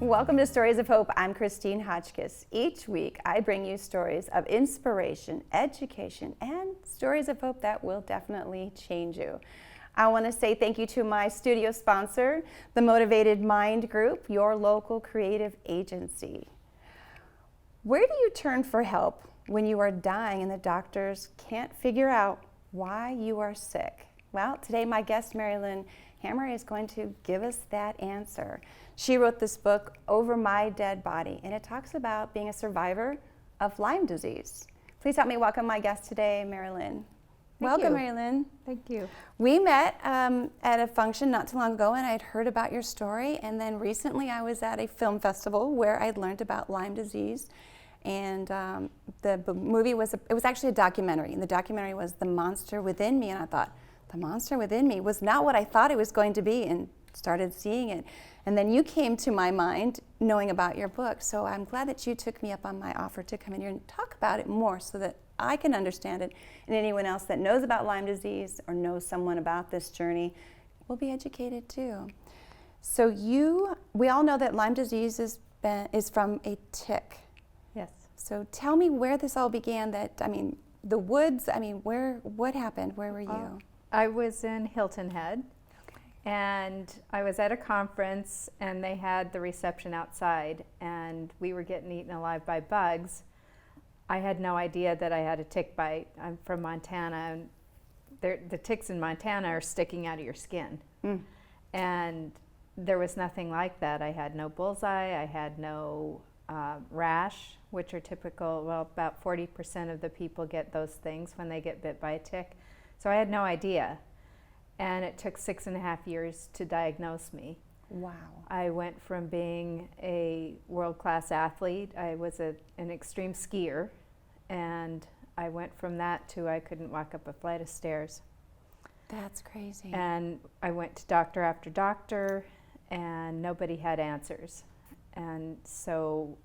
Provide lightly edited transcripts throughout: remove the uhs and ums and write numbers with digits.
Welcome to Stories of Hope. I'm Christine Hotchkiss. Each week, I bring you stories of inspiration, education, and stories of hope that will definitely change you. I want to say thank you to my studio sponsor, the Motivated Mind Group, your local creative agency. Where do you turn for help when you are dying and the doctors can't figure out why you are sick? Well, today my guest, Marilyn Hammer, is going to give us that answer. She wrote this book, Over My Dead Body, and it talks about being a survivor of Lyme disease. Please help me welcome my guest today, Marilyn. Welcome, Marilyn. Thank you. We met at a function not too long ago, and I'd heard about your story, and then recently I was at a film festival where I'd learned about Lyme disease, and the movie was actually a documentary, and the documentary was The Monster Within Me, and I thought, the monster within me was not what I thought it was going to be, and started seeing it. And then you came to my mind knowing about your book, so I'm glad that you took me up on my offer to come in here and talk about it more so that I can understand it, and anyone else that knows about Lyme disease or knows someone about this journey will be educated too. So we all know that Lyme disease is from a tick. Yes. So tell me where this all began, the woods, what happened? Where were you? I was in Hilton Head, and I was at a conference, and they had the reception outside, and we were getting eaten alive by bugs. I had no idea that I had a tick bite. I'm from Montana, and the ticks in Montana are sticking out of your skin. And there was nothing like that. I had no bullseye, I had no rash, which are typical. Well, about 40% of the people get those things when they get bit by a tick. So I had no idea, and it took 6.5 years to diagnose me. Wow. I went from being a world-class athlete, I was an extreme skier, and I went from that to I couldn't walk up a flight of stairs. That's crazy. And I went to doctor after doctor, and nobody had answers. And so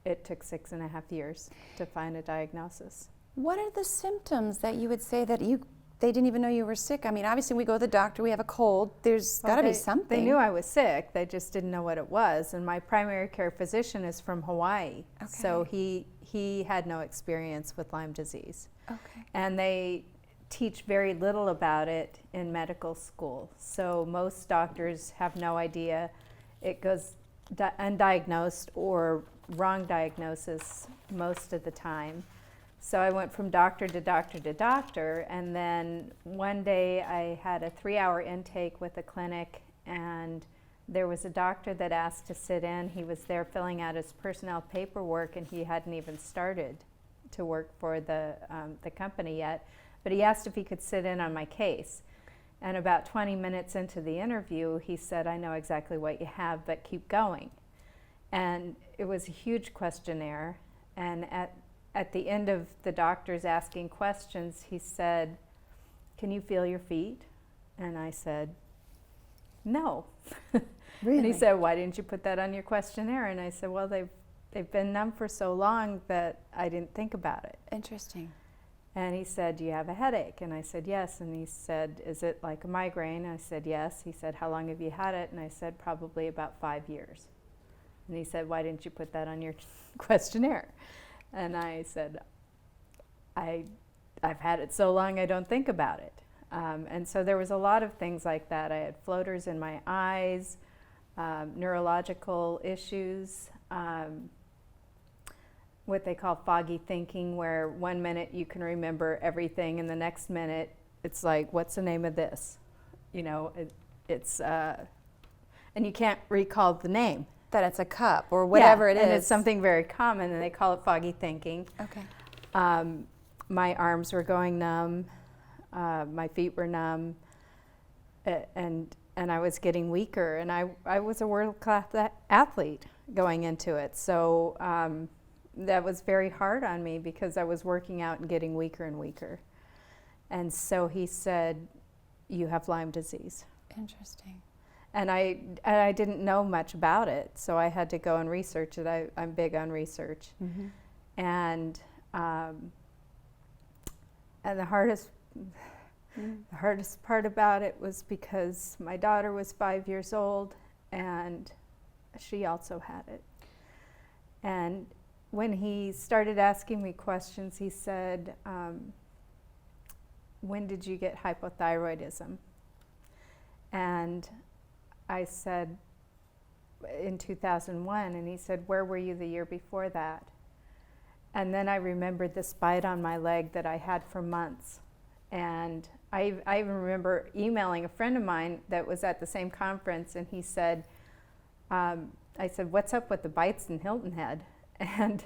it took 6.5 years to find a diagnosis. What are the symptoms that you would say that they didn't even know you were sick? I mean, obviously we go to the doctor, we have a cold, there's got to be something. They knew I was sick, they just didn't know what it was. And my primary care physician is from Hawaii, so he had no experience with Lyme disease. Okay. And they teach very little about it in medical school. So most doctors have no idea. It goes undiagnosed or wrong diagnosis most of the time. So I went from doctor to doctor to doctor, and then one day I had a 3-hour intake with a clinic, and there was a doctor that asked to sit in. He was there filling out his personnel paperwork, and he hadn't even started to work for the company yet, but he asked if he could sit in on my case. And about 20 minutes into the interview, he said, "I know exactly what you have, but keep going." And it was a huge questionnaire, and at the end of the doctor's asking questions, he said, "Can you feel your feet?" And I said, "No." Really? And he said, "Why didn't you put that on your questionnaire?" And I said, "Well, they've been numb for so long that I didn't think about it." Interesting. And he said, "Do you have a headache?" And I said, "Yes." And he said, "Is it like a migraine?" I said, "Yes." He said, "How long have you had it?" And I said, "Probably about 5 years." And he said, "Why didn't you put that on your questionnaire?" And I said, I've had it so long I don't think about it. And so there was a lot of things like that. I had floaters in my eyes, neurological issues, what they call foggy thinking, where 1 minute you can remember everything and the next minute it's like, what's the name of this? You know, and you can't recall the name. That it's a cup or whatever it is. And it's something very common, and they call it foggy thinking. Okay. My arms were going numb, my feet were numb, and I was getting weaker. And I was a world-class athlete going into it, so that was very hard on me because I was working out and getting weaker and weaker. And so he said, "You have Lyme disease." Interesting. And I didn't know much about it, so I had to go and research it. I'm big on research. Mm-hmm. And the hardest part about it was because my daughter was 5 years old, and she also had it. And when he started asking me questions, he said, when did you get hypothyroidism? And I said, in 2001. And he said, where were you the year before that? And then I remembered this bite on my leg that I had for months. And I even remember emailing a friend of mine that was at the same conference, and he said, I said, what's up with the bites in Hilton Head? And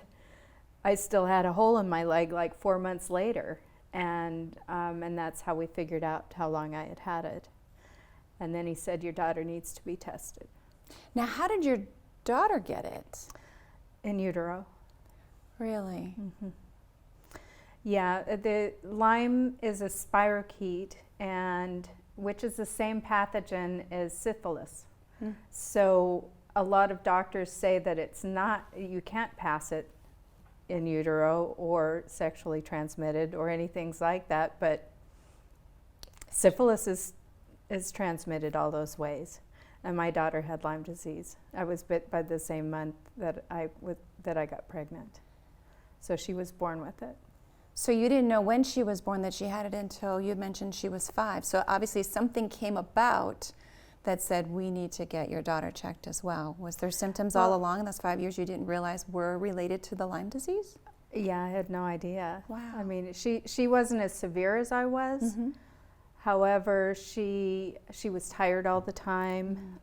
I still had a hole in my leg like 4 months later. And that's how we figured out how long I had had it. And then he said, your daughter needs to be tested. Now, how did your daughter get it? In utero. Really? Mm-hmm. Yeah, the Lyme is a spirochete, and which is the same pathogen as syphilis. So a lot of doctors say that it's not, you can't pass it in utero or sexually transmitted or anything like that, but syphilis is transmitted all those ways. And my daughter had Lyme disease. I was bit by the same month that I got pregnant. So she was born with it. So you didn't know when she was born that she had it until you mentioned she was 5. So obviously something came about that said, we need to get your daughter checked as well. Was there symptoms all along in those 5 years you didn't realize were related to the Lyme disease? Yeah, I had no idea. Wow. I mean, she wasn't as severe as I was. Mm-hmm. However, she was tired all the time.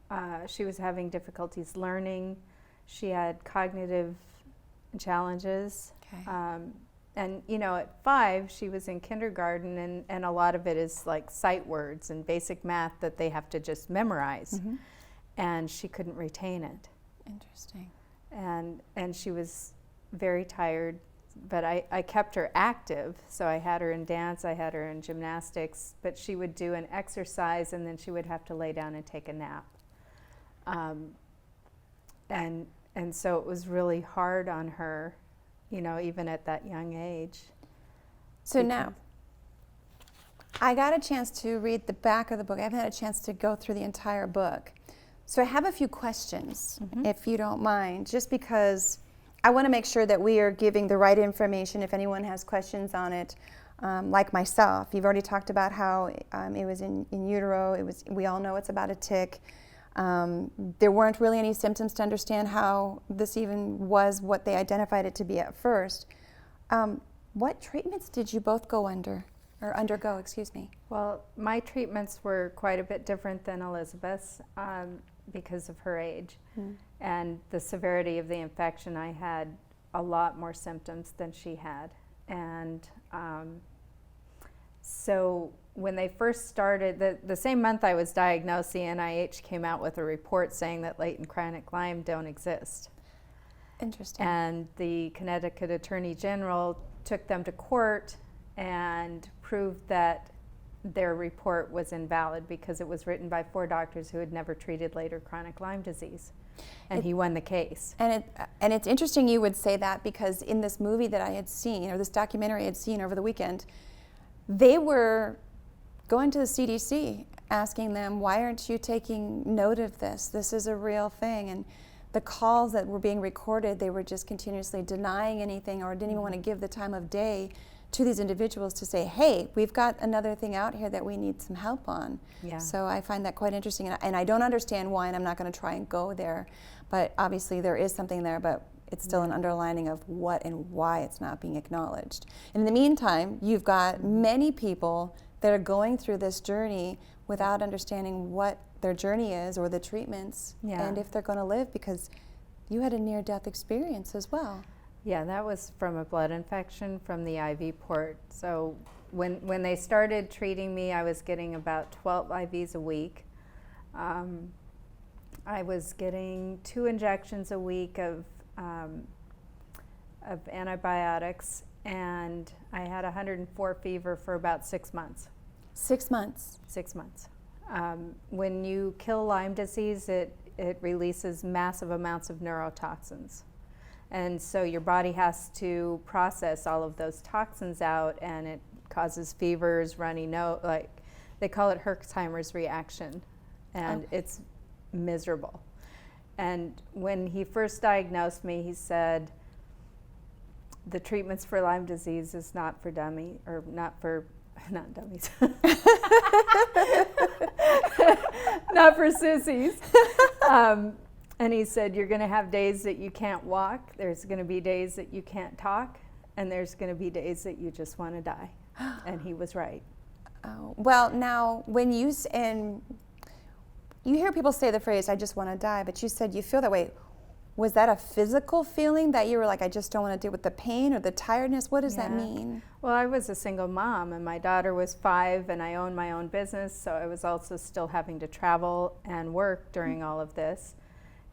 She was having difficulties learning. She had cognitive challenges. Okay. And, you know, at 5, she was in kindergarten, and a lot of it is like sight words and basic math that they have to just memorize. Mm-hmm. And she couldn't retain it. Interesting. And she was very tired, but I kept her active. So I had her in dance, I had her in gymnastics, but she would do an exercise and then she would have to lay down and take a nap. And so it was really hard on her, you know, even at that young age. So now, I got a chance to read the back of the book. I haven't had a chance to go through the entire book. So I have a few questions, if you don't mind, just because I want to make sure that we are giving the right information if anyone has questions on it, like myself. You've already talked about how it was in utero. We all know it's about a tick. There weren't really any symptoms to understand how this even was what they identified it to be at first. What treatments did you both undergo, excuse me? Well, my treatments were quite a bit different than Elizabeth's because of her age and the severity of the infection. I had a lot more symptoms than she had. And so when they first started, the same month I was diagnosed, the NIH came out with a report saying that latent chronic Lyme don't exist. Interesting. And the Connecticut Attorney General took them to court and proved that their report was invalid because it was written by 4 doctors who had never treated later chronic Lyme disease. And he won the case. And it's interesting you would say that, because in this movie that I had seen, or this documentary I had seen over the weekend, they were going to the CDC asking them, why aren't you taking note of this? This is a real thing. And the calls that were being recorded, they were just continuously denying anything, or didn't even want to give the time of day to these individuals to say, hey, we've got another thing out here that we need some help on. Yeah. So I find that quite interesting. And I don't understand why, and I'm not going to try and go there. But obviously there is something there, but it's still an underlining of what and why it's not being acknowledged. In the meantime, you've got many people that are going through this journey without understanding what their journey is or the treatments and if they're going to live, because you had a near-death experience as well. Yeah, that was from a blood infection from the IV port. So when they started treating me, I was getting about 12 IVs a week. I was getting 2 injections a week of antibiotics, and I had 104 fever for about 6 months. 6 months? 6 months. When you kill Lyme disease, it releases massive amounts of neurotoxins. And so your body has to process all of those toxins out, and it causes fevers, runny nose, like they call it Herxheimer's reaction, and it's miserable. And when he first diagnosed me, he said, the treatments for Lyme disease is not for dummies, or not dummies, not for sissies. And he said, you're going to have days that you can't walk, there's going to be days that you can't talk, and there's going to be days that you just want to die. And he was right. Oh, well, now, when you hear people say the phrase, I just want to die, but you said you feel that way. Was that a physical feeling that you were like, I just don't want to deal with the pain or the tiredness? What does that mean? Well, I was a single mom, and my daughter was 5, and I owned my own business, so I was also still having to travel and work during all of this.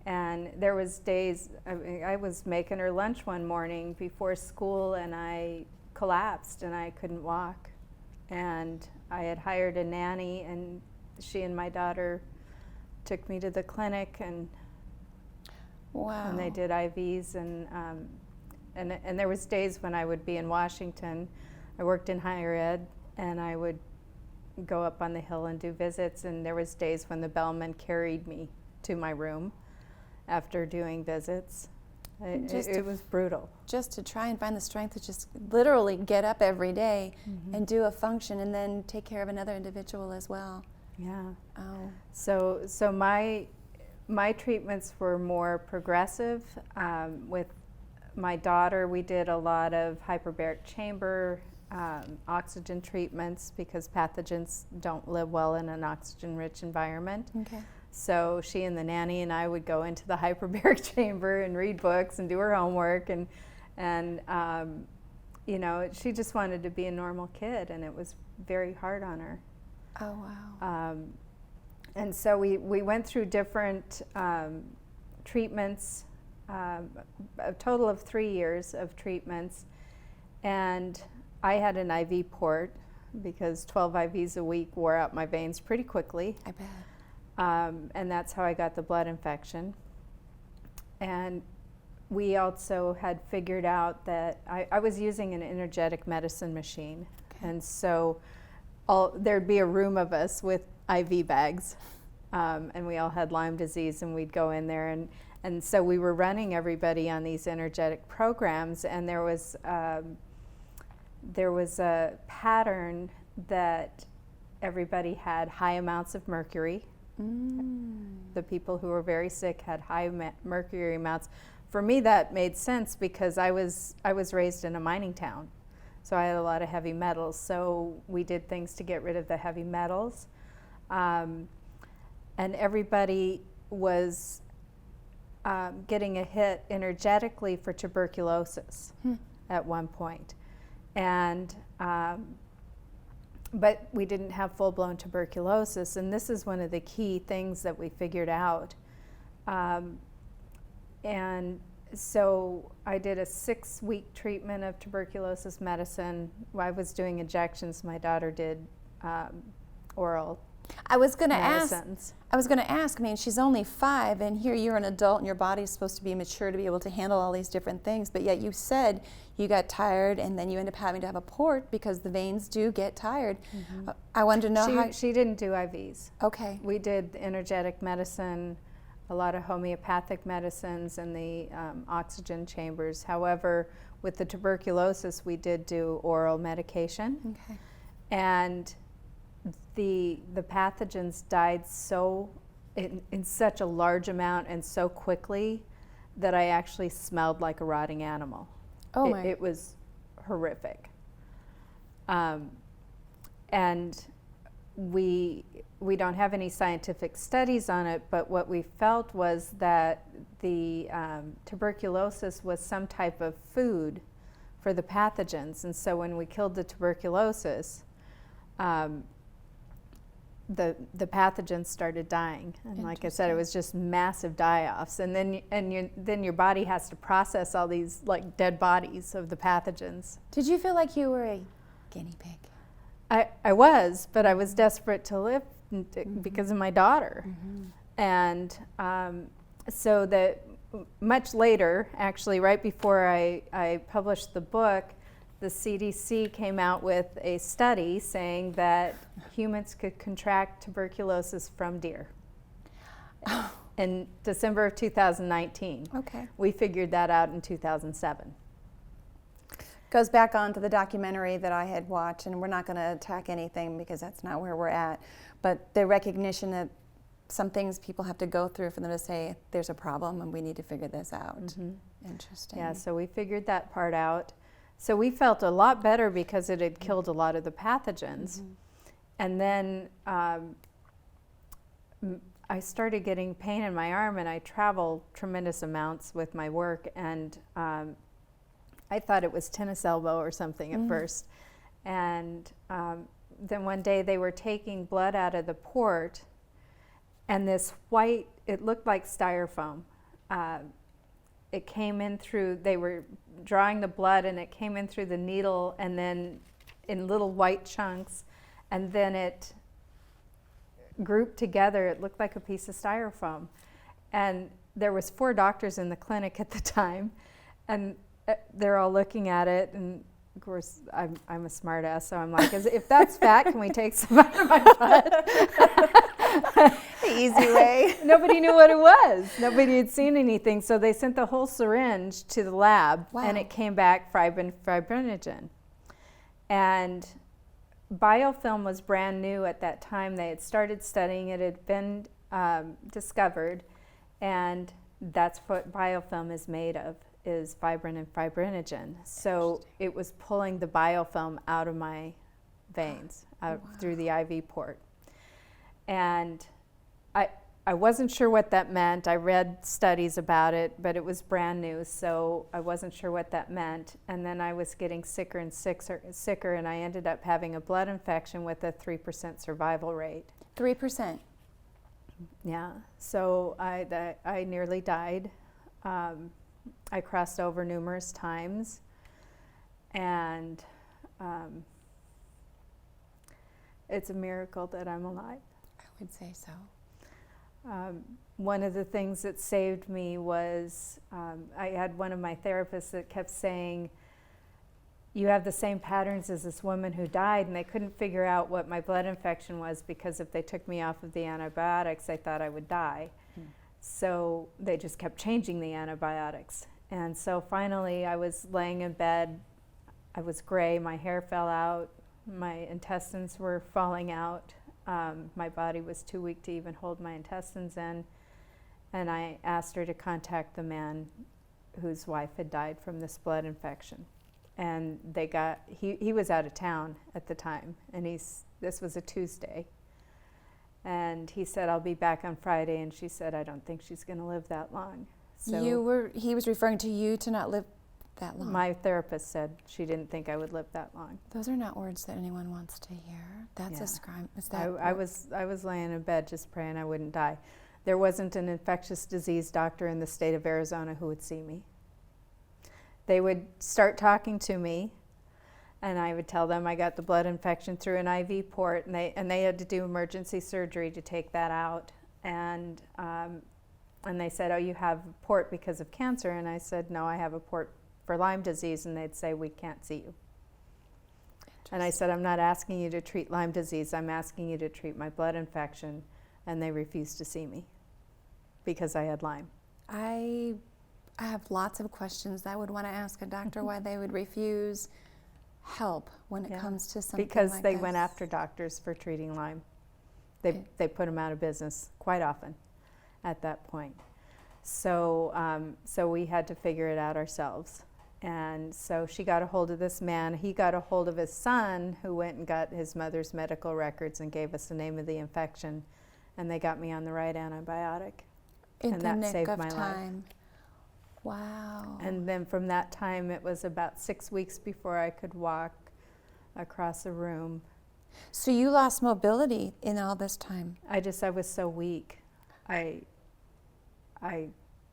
And there was days, I was making her lunch one morning before school, and I collapsed, and I couldn't walk. And I had hired a nanny, and she and my daughter took me to the clinic, and wow. And they did IVs, and there was days when I would be in Washington. I worked in higher ed, and I would go up on the hill and do visits, and there was days when the bellman carried me to my room after doing visits. It was brutal. Just to try and find the strength to just literally get up every day and do a function and then take care of another individual as well. Yeah. Oh. So my treatments were more progressive. With my daughter, we did a lot of hyperbaric chamber oxygen treatments because pathogens don't live well in an oxygen-rich environment. Okay. So she and the nanny and I would go into the hyperbaric chamber and read books and do her homework, and you know, she just wanted to be a normal kid, and it was very hard on her. Oh, wow. And so we went through different treatments, a total of 3 years of treatments, and I had an IV port because 12 IVs a week wore out my veins pretty quickly. I bet. And that's how I got the blood infection. And we also had figured out that I was using an energetic medicine machine. Okay. And so there'd be a room of us with IV bags, and we all had Lyme disease, and we'd go in there. And so we were running everybody on these energetic programs, and there was a pattern that everybody had high amounts of mercury. The people who were very sick had high mercury amounts. For me, that made sense because I was raised in a mining town, so I had a lot of heavy metals. So we did things to get rid of the heavy metals, and everybody was getting a hit energetically for tuberculosis at one point, and. But we didn't have full-blown tuberculosis, and this is one of the key things that we figured out. And so I did a 6-week treatment of tuberculosis medicine. I was doing injections. My daughter did oral. I was going to medicines. ask. I mean, she's only 5, and here you're an adult, and your body's supposed to be mature to be able to handle all these different things. But yet, you said you got tired, and then you end up having to have a port because the veins do get tired. I wanted to know how she didn't do IVs. Okay. We did energetic medicine, a lot of homeopathic medicines, and the oxygen chambers. However, with the tuberculosis, we did do oral medication. Okay. And the pathogens died in such a large amount and so quickly that I actually smelled like a rotting animal. Oh it was horrific. And we don't have any scientific studies on it, but what we felt was that the tuberculosis was some type of food for the pathogens, and so when we killed the tuberculosis, the pathogens started dying, and like I said, it was just massive die-offs. And then your body has to process all these like dead bodies of the pathogens. Did you feel like you were a guinea pig? I was, but I was desperate to live because of my daughter. And so that much later, actually, right before I published the book, the CDC came out with a study saying that humans could contract tuberculosis from deer. in December of 2019. Okay. We figured that out in 2007. Goes back onto the documentary that I had watched, and we're not going to attack anything because that's not where we're at, but the recognition that some things people have to go through for them to say there's a problem and we need to figure this out. Mm-hmm. Interesting. Yeah, so we figured that part out. So we felt a lot better because it had killed a lot of the pathogens. Mm-hmm. And then I started getting pain in my arm, and I travel tremendous amounts with my work, and I thought it was tennis elbow or something at first. And then one day they were taking blood out of the port, and this white, it looked like styrofoam. It came in through, they were drawing the blood, and it came in through the needle and then in little white chunks, and then it grouped together. It looked like a piece of styrofoam. And there was 4 doctors in the clinic at the time, and they're all looking at it, and of course I'm a smart ass, so I'm like, if that's fat, can we take some out of my blood? The easy way. Nobody knew what it was. Nobody had seen anything, so they sent the whole syringe to the lab. Wow. And it came back fibrinogen. And biofilm was brand new at that time. They had started studying it, had been discovered, and that's what biofilm is made of, is fibrin and fibrinogen. So it was pulling the biofilm out of my veins, out through the IV port. And I wasn't sure what that meant. I read studies about it, but it was brand new, so I wasn't sure what that meant. And then I was getting sicker and sicker, and I ended up having a blood infection with a 3% survival rate. 3%? Yeah, so I nearly died. I crossed over numerous times, and it's a miracle that I'm alive. I would say so. One of the things that saved me was I had one of my therapists that kept saying, you have the same patterns as this woman who died, and they couldn't figure out what my blood infection was because if they took me off of the antibiotics, they thought I would die. So they just kept changing the antibiotics. And so finally I was laying in bed, I was gray, my hair fell out, my intestines were falling out. My body was too weak to even hold my intestines in, and I asked her to contact the man whose wife had died from this blood infection. And he was out of town at the time, and this was a Tuesday. And he said, I'll be back on Friday, and she said, I don't think she's gonna live that long. So he was referring to you to not live that long. My therapist said she didn't think I would live that long. Those are not words that anyone wants to hear. That's a scrim. Is that I was laying in bed just praying I wouldn't die. There wasn't an infectious disease doctor in the state of Arizona who would see me. They would start talking to me, and I would tell them I got the blood infection through an IV port, and they had to do emergency surgery to take that out. And they said, oh, you have a port because of cancer. And I said, no, I have a port for Lyme disease. And they'd say, we can't see you. And I said, I'm not asking you to treat Lyme disease. I'm asking you to treat my blood infection. And they refused to see me because I had Lyme. I have lots of questions I would want to ask a doctor why they would refuse help when it comes to something because like they this. went after doctors for treating Lyme. They put them out of business quite often at that point. So we had to figure it out ourselves. And so she got a hold of this man. He got a hold of his son, who went and got his mother's medical records and gave us the name of the infection. And they got me on the right antibiotic. And that saved my time. life. Wow. And then from that time, it was about 6 weeks before I could walk across a room. So you lost mobility in all this time? I was so weak. I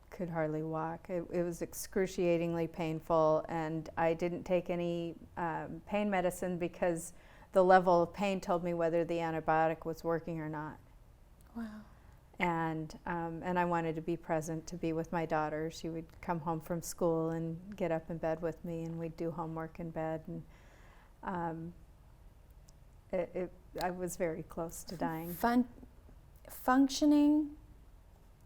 could hardly walk. It was excruciatingly painful, and I didn't take any pain medicine because the level of pain told me whether the antibiotic was working or not. Wow. And I wanted to be present, to be with my daughter. She would come home from school and get up in bed with me, and we'd do homework in bed. And I was very close to dying. Functioning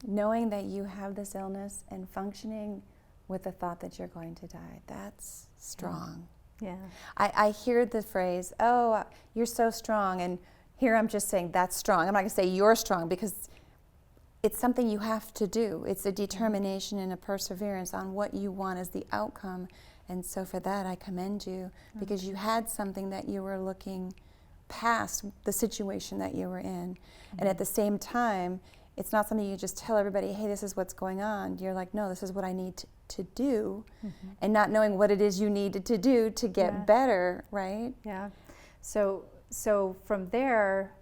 knowing that you have this illness and functioning with the thought that you're going to die, that's strong. Yeah. I hear the phrase, oh, you're so strong, and here I'm just saying that's strong. I'm not going to say you're strong because it's something you have to do. It's a determination and a perseverance on what you want as the outcome. And so for that, I commend you because you had something that you were looking past the situation that you were in. And at the same time, it's not something you just tell everybody, hey, this is what's going on. You're like, no, this is what I need to do. And not knowing what it is you needed to do to get better, right? Yeah. So from there,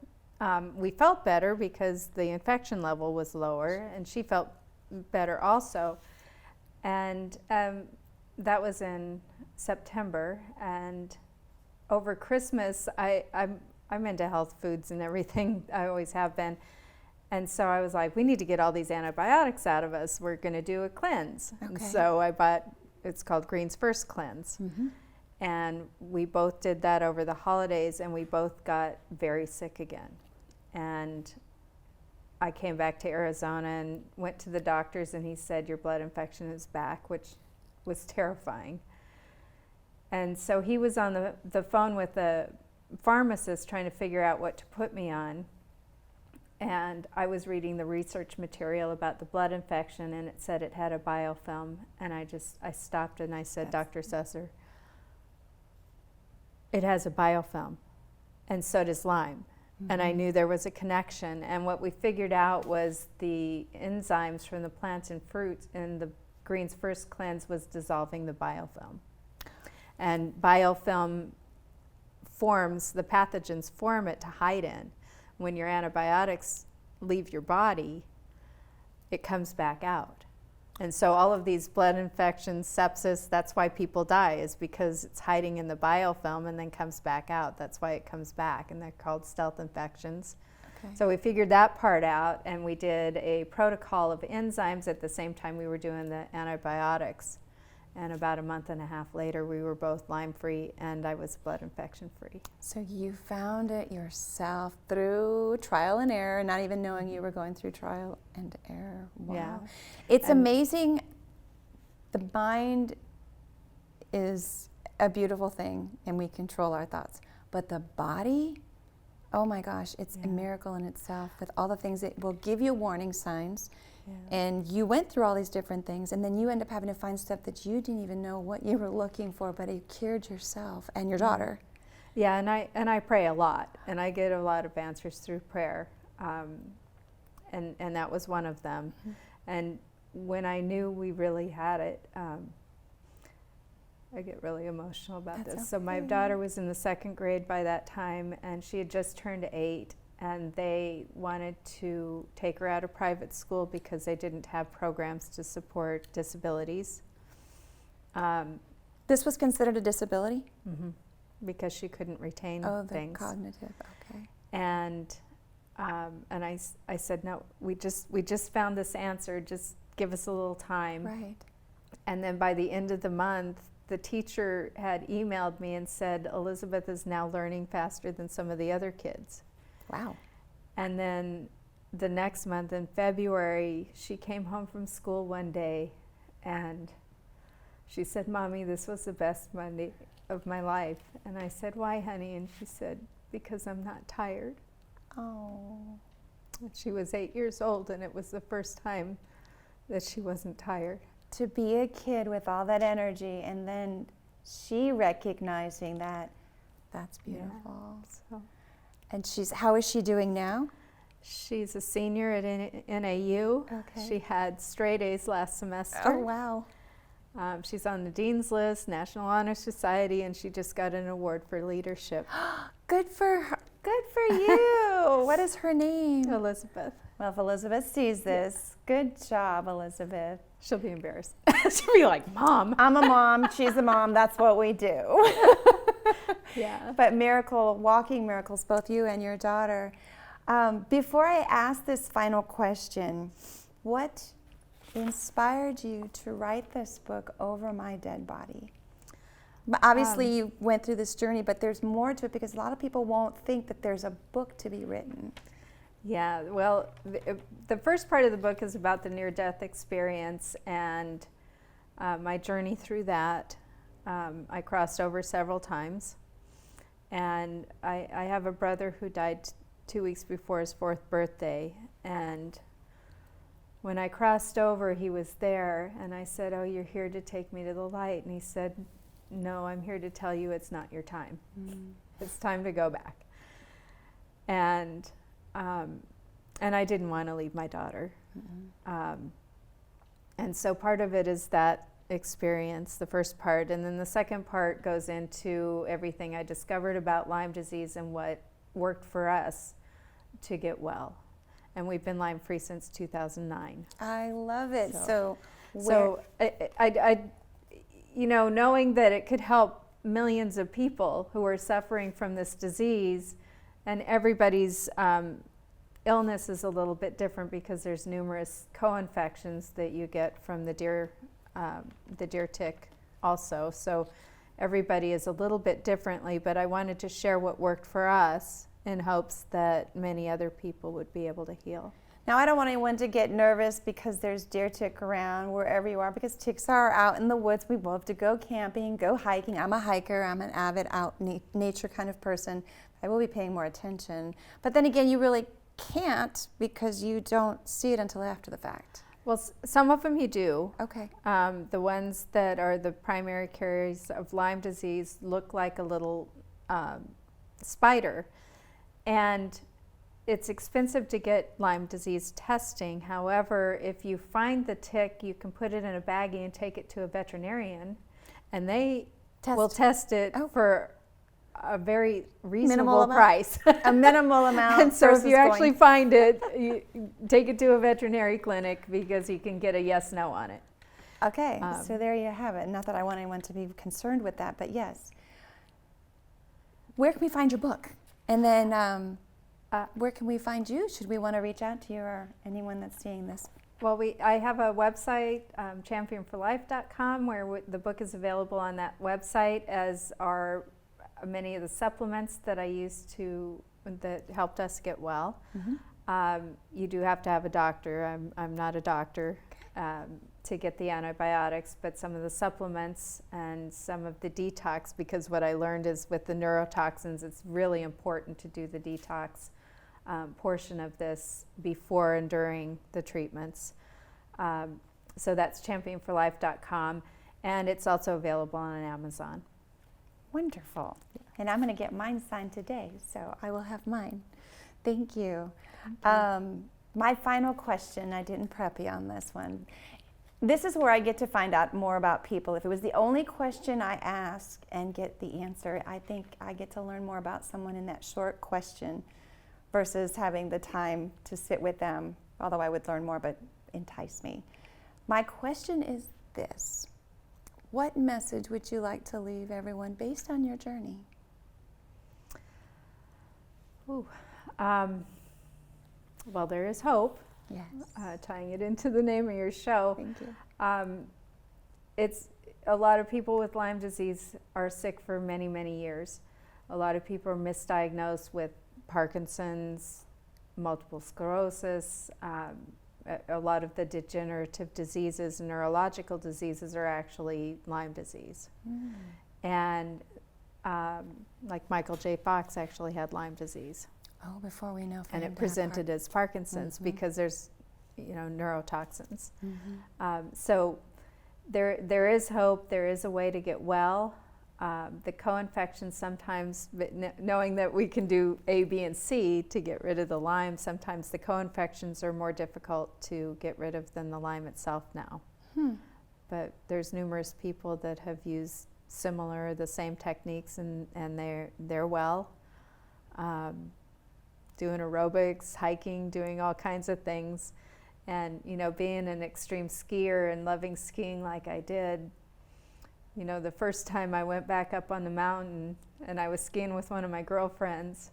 we felt better because the infection level was lower, and she felt better also. And that was in September. And over Christmas, I'm into health foods and everything. I always have been. And so I was like, we need to get all these antibiotics out of us. We're going to do a cleanse. Okay. And so I bought, it's called Green's First Cleanse. And we both did that over the holidays, and we both got very sick again. And I came back to Arizona and went to the doctors, and he said, your blood infection is back, which was terrifying. And so he was on the phone with the pharmacist trying to figure out what to put me on. And I was reading the research material about the blood infection, and it said it had a biofilm. And I stopped and I said, Dr. Susser, it has a biofilm, and so does Lyme. And I knew there was a connection. And what we figured out was the enzymes from the plants and fruits in the Green's First Cleanse was dissolving the biofilm. And biofilm forms, the pathogens form it to hide in. When your antibiotics leave your body, it comes back out. And so all of these blood infections, sepsis, that's why people die, is because it's hiding in the biofilm and then comes back out. That's why it comes back, and they're called stealth infections. Okay. So we figured that part out, and we did a protocol of enzymes at the same time we were doing the antibiotics. And about a month and a half later, we were both Lyme-free, and I was blood infection-free. So you found it yourself through trial and error, not even knowing you were going through trial and error. Wow. Yeah. It's amazing. The mind is a beautiful thing, and we control our thoughts. But the body, oh my gosh, it's a miracle in itself with all the things that will give you warning signs. And you went through all these different things, and then you end up having to find stuff that you didn't even know what you were looking for, but you cured yourself and your daughter. Yeah, and I pray a lot, and I get a lot of answers through prayer, and that was one of them. And when I knew we really had it, I get really emotional about this. Okay. So my daughter was in the 2nd grade by that time, and she had just turned 8. And they wanted to take her out of private school because they didn't have programs to support disabilities. This was considered a disability? Because she couldn't retain things. Oh, the cognitive, okay. And I said, no, we just found this answer, just give us a little time. Right. And then by the end of the month, the teacher had emailed me and said, Elizabeth is now learning faster than some of the other kids. Wow. And then the next month in February, she came home from school one day and she said, Mommy, this was the best Monday of my life. And I said, why, honey? And she said, because I'm not tired. Oh. And she was 8 years old, and it was the first time that she wasn't tired. To be a kid with all that energy, and then she recognizing that, that's beautiful. Yeah, so. And how is she doing now? She's a senior at NAU. Okay. She had straight A's last semester. Oh, wow. She's on the Dean's List, National Honor Society, and she just got an award for leadership. Good for her. Good for you. What is her name? Elizabeth. Well, if Elizabeth sees this, good job, Elizabeth. She'll be embarrassed. She'll be like, Mom. I'm a mom. She's a mom. That's what we do. Yeah. But walking miracles, both you and your daughter. Before I ask this final question, what inspired you to write this book, Over My Dead Body? Obviously, you went through this journey, but there's more to it because a lot of people won't think that there's a book to be written. Yeah, well, the first part of the book is about the near-death experience and my journey through that. I crossed over several times, and I have a brother who died 2 weeks before his 4th birthday, and when I crossed over, he was there, and I said, "Oh, you're here to take me to the light," and he said, "No, I'm here to tell you it's not your time. It's time to go back." And I didn't want to leave my daughter. And so part of it is that experience, the first part, and then the second part goes into everything I discovered about Lyme disease and what worked for us to get well. And we've been Lyme-free since 2009. I love it. So I knowing that it could help millions of people who are suffering from this disease, and everybody's illness is a little bit different because there's numerous co-infections that you get from the deer tick also. So everybody is a little bit differently, but I wanted to share what worked for us in hopes that many other people would be able to heal. Now, I don't want anyone to get nervous because there's deer tick around wherever you are, because ticks are out in the woods. We love to go camping, go hiking. I'm a hiker. I'm an avid out nature kind of person. I will be paying more attention. But then again, you really can't because you don't see it until after the fact. Well, some of them you do. Okay. The ones that are the primary carriers of Lyme disease look like a little spider. And it's expensive to get Lyme disease testing. However, if you find the tick, you can put it in a baggie and take it to a veterinarian, and they will test it for a very reasonable price. A minimal amount. And so if you actually find it, you take it to a veterinary clinic because you can get a yes/no on it. Okay, so there you have it. Not that I want anyone to be concerned with that, but yes. Where can we find your book? And then where can we find you? Should we want to reach out to you or anyone that's seeing this? Well, I have a website, championforlife.com, where the book is available on that website, as are many of the supplements that I used that helped us get well. You do have to have a doctor. I'm not a doctor to get the antibiotics, but some of the supplements and some of the detox, because what I learned is with the neurotoxins, it's really important to do the detox portion of this before and during the treatments. So that's championforlife.com, and it's also available on Amazon. Wonderful. And I'm going to get mine signed today, so I will have mine. Thank you. My final question, I didn't prep you on this one. This is where I get to find out more about people. If it was the only question I ask and get the answer, I think I get to learn more about someone in that short question versus having the time to sit with them, although I would learn more, but entice me. My question is this. What message would you like to leave everyone based on your journey? Well, there is hope. Yes. Tying it into the name of your show. Thank you. It's a lot of people with Lyme disease are sick for many, many years. A lot of people are misdiagnosed with Parkinson's, multiple sclerosis. A lot of the degenerative diseases and neurological diseases are actually Lyme disease. And like Michael J. Fox actually had Lyme disease. Oh, before we know. And it presented as Parkinson's because there's, neurotoxins. So there is hope. There is a way to get well. The co-infections sometimes, knowing that we can do A, B, and C to get rid of the Lyme, sometimes the co-infections are more difficult to get rid of than the Lyme itself now. But there's numerous people that have used the same techniques, and they're well. Doing aerobics, hiking, doing all kinds of things. And, being an extreme skier and loving skiing like I did, the first time I went back up on the mountain and I was skiing with one of my girlfriends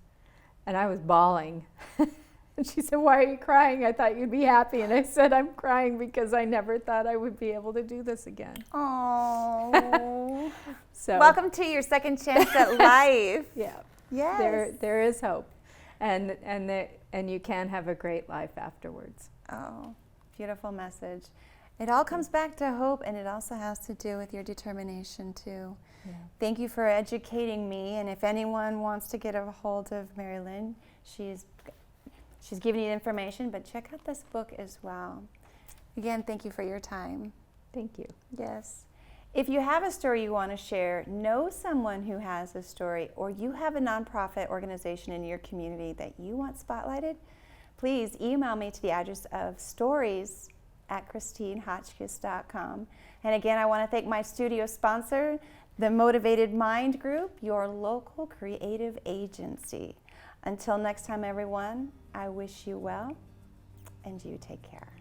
and I was bawling. And she said, "Why are you crying? I thought you'd be happy." And I said, "I'm crying because I never thought I would be able to do this again." Oh. So welcome to your second chance at life. Yeah. Yes. There is hope. and you can have a great life afterwards. Oh, beautiful message. It all comes back to hope, and it also has to do with your determination too. Yeah. Thank you for educating me, and if anyone wants to get a hold of Mary Lynn, she's giving you information, but check out this book as well. Again, thank you for your time. Thank you. Yes. If you have a story you want to share, know someone who has a story, or you have a nonprofit organization in your community that you want spotlighted, please email me to the address of stories@christinehotchkiss.com. And again, I want to thank my studio sponsor, the Motivated Mind Group, your local creative agency. Until next time, everyone, I wish you well, and you take care.